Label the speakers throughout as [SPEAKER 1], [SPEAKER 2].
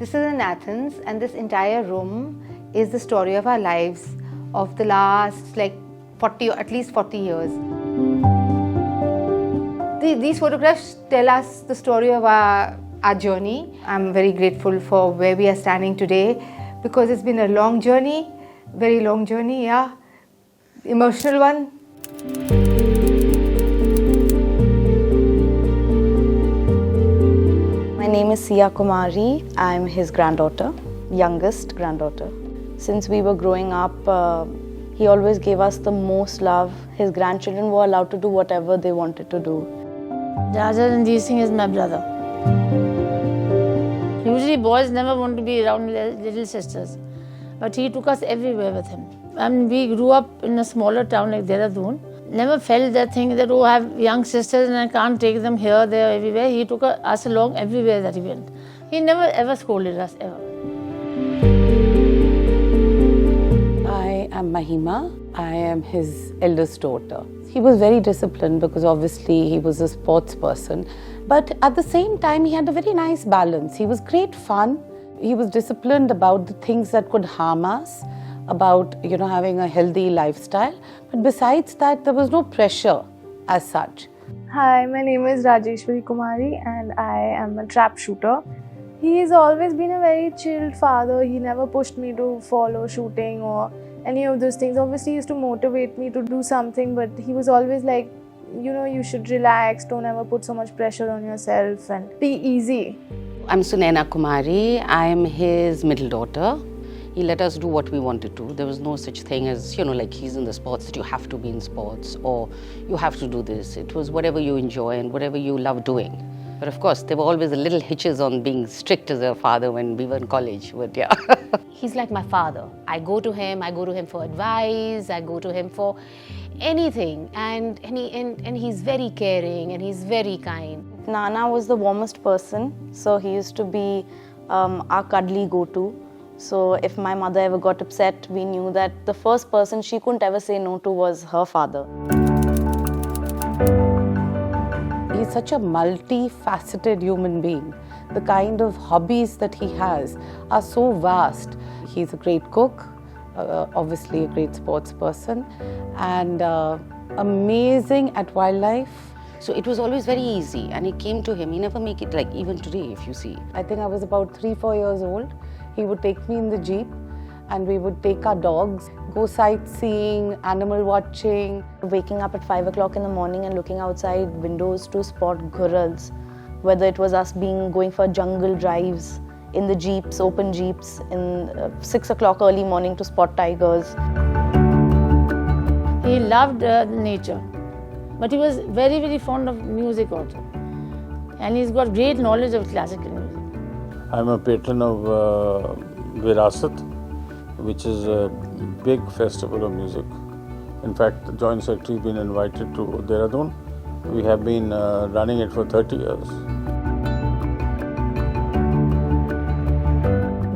[SPEAKER 1] This is in Athens, and this entire room is the story of our lives of the last at least 40 years. These photographs tell us the story of our journey. I'm very grateful for where we are standing today because it's been a long journey, very long journey, yeah, emotional one.
[SPEAKER 2] My name is Siya Kumari. I'm his granddaughter, youngest granddaughter. Since we were growing up, he always gave us the most love. His grandchildren were allowed to do whatever they wanted to do.
[SPEAKER 3] Randhir Singh is my brother. Usually boys never want to be around little sisters, but he took us everywhere with him. And we grew up in a smaller town like Dehradun. Never felt that thing that, oh, I have young sisters and I can't take them here, there, everywhere. He took us along everywhere that he went. He never ever scolded us, ever.
[SPEAKER 4] I am Mahima. I am his eldest daughter. He was very disciplined because obviously he was a sports person. But at the same time, he had a very nice balance. He was great fun. He was disciplined about the things that could harm us, about having a healthy lifestyle. But besides that, there was no pressure as such.
[SPEAKER 5] Hi, my name is Rajeshwari Kumari and I am a trap shooter. He's always been a very chilled father. He never pushed me to follow shooting or any of those things. Obviously, he used to motivate me to do something, but he was always like, you should relax, don't ever put so much pressure on yourself and be easy.
[SPEAKER 4] I'm Sunaina Kumari. I'm his middle daughter. He let us do what we wanted to. There was no such thing as, like he's in the sports, that you have to be in sports or you have to do this. It was whatever you enjoy and whatever you love doing. But of course, there were always a little hitches on being strict as a father when we were in college, but yeah.
[SPEAKER 6] He's like my father. I go to him for advice, I go to him for anything. And he's very caring and he's very kind.
[SPEAKER 2] Nana was the warmest person, so he used to be our cuddly go-to. So if my mother ever got upset, we knew that the first person she couldn't ever say no to was her father.
[SPEAKER 4] He's such a multifaceted human being. The kind of hobbies that he has are so vast. He's a great cook, obviously a great sports person, and amazing at wildlife. So it was always very easy, and it came to him. He never make it like even today, if you see. I think I was about 3-4 years old. He would take me in the jeep and we would take our dogs, go sightseeing, animal watching.
[SPEAKER 2] Waking up at 5 o'clock in the morning and looking outside windows to spot ghurals, whether it was us going for jungle drives in the jeeps, open jeeps, in 6 o'clock early morning to spot tigers.
[SPEAKER 3] He loved nature, but he was very, very fond of music also. And he's got great knowledge of classical music.
[SPEAKER 7] I'm a patron of Virasat, which is a big festival of music. In fact, the Joint Secretary has been invited to Dehradun. We have been running it for 30 years.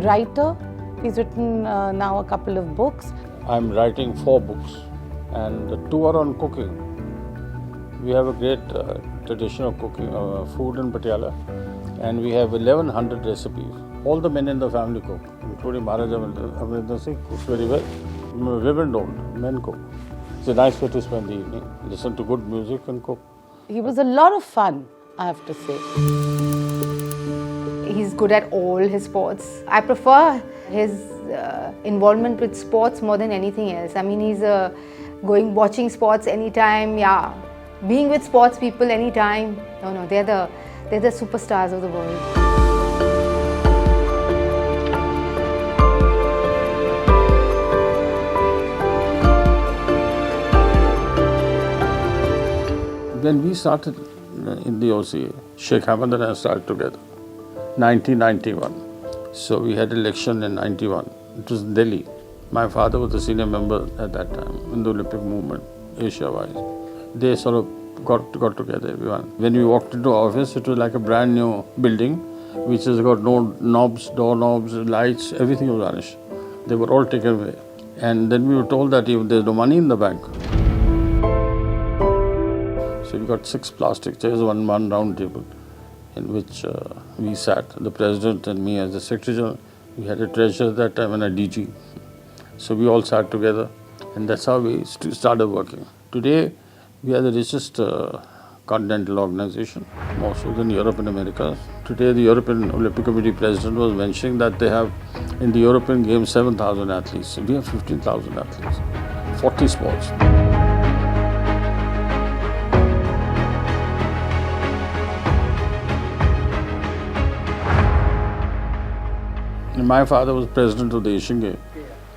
[SPEAKER 4] Writer, he's written now a couple of books.
[SPEAKER 7] I'm writing 4 books and 2 are on cooking. We have a great tradition of cooking food in Patiala. And we have 1100 recipes. All the men in the family cook, including Maharaja Randhir Singh cooks very well. Women don't, men cook. It's a nice way to spend the evening, listen to good music and cook.
[SPEAKER 4] He was a lot of fun, I have to say.
[SPEAKER 1] He's good at all his sports. I prefer his involvement with sports more than anything else. I mean, he's watching sports anytime, yeah. Being with sports people anytime. No, they're the superstars of the world.
[SPEAKER 7] When we started in the OCA, Sheikh Hamad and I started together, 1991. So we had election in 91. It was in Delhi. My father was the senior member at that time in the Olympic movement, Asia-wise. They sort of got together, everyone. When we walked into office, it was like a brand new building, which has got no knobs, doorknobs, lights, everything was vanished. They were all taken away. And then we were told that even there's no money in the bank. So we got 6 plastic chairs, one round table. in which we sat, the president and me as the secretary general. We had a treasurer at that time and a DG. So we all sat together, and that's how we started working. Today, we are the richest continental organization, more so than Europe and America. Today, the European Olympic Committee president was mentioning that they have in the European Games 7,000 athletes. We have 15,000 athletes, 40 sports. And my father was president of the Asian Games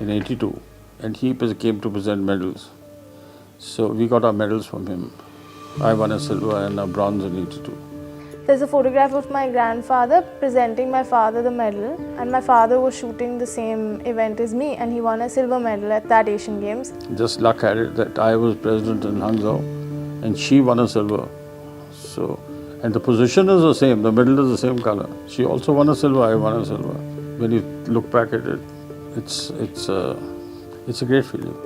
[SPEAKER 7] in '82, and he came to present medals. So we got our medals from him. I won a silver and a bronze in '82.
[SPEAKER 5] There's a photograph of my grandfather presenting my father the medal, and my father was shooting the same event as me, and he won a silver medal at that Asian Games.
[SPEAKER 7] Just luck had it that I was president in Hangzhou, and she won a silver. So, and the position is the same, the medal is the same color. She also won a silver, I won a silver. When you look back at it, it's a great feeling.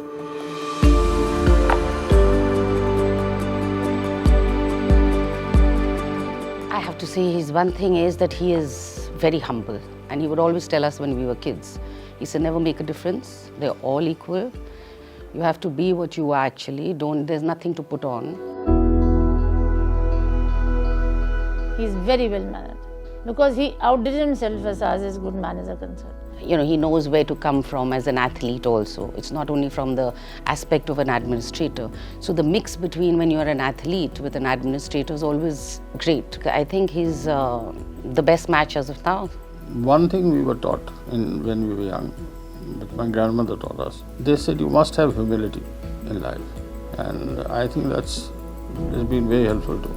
[SPEAKER 8] I have to say, his one thing is that he is very humble, and he would always tell us when we were kids, he said, never make a difference, they're all equal. You have to be what you are actually, there's nothing to put on.
[SPEAKER 3] He's very well mannered because he outdid himself as far as his good manners are concerned.
[SPEAKER 8] You know, he knows where to come from as an athlete also. It's not only from the aspect of an administrator. So the mix between when you're an athlete with an administrator is always great. I think he's the best match as of now.
[SPEAKER 7] One thing we were taught when we were young, but my grandmother taught us, they said you must have humility in life. And I think that's been very helpful to me.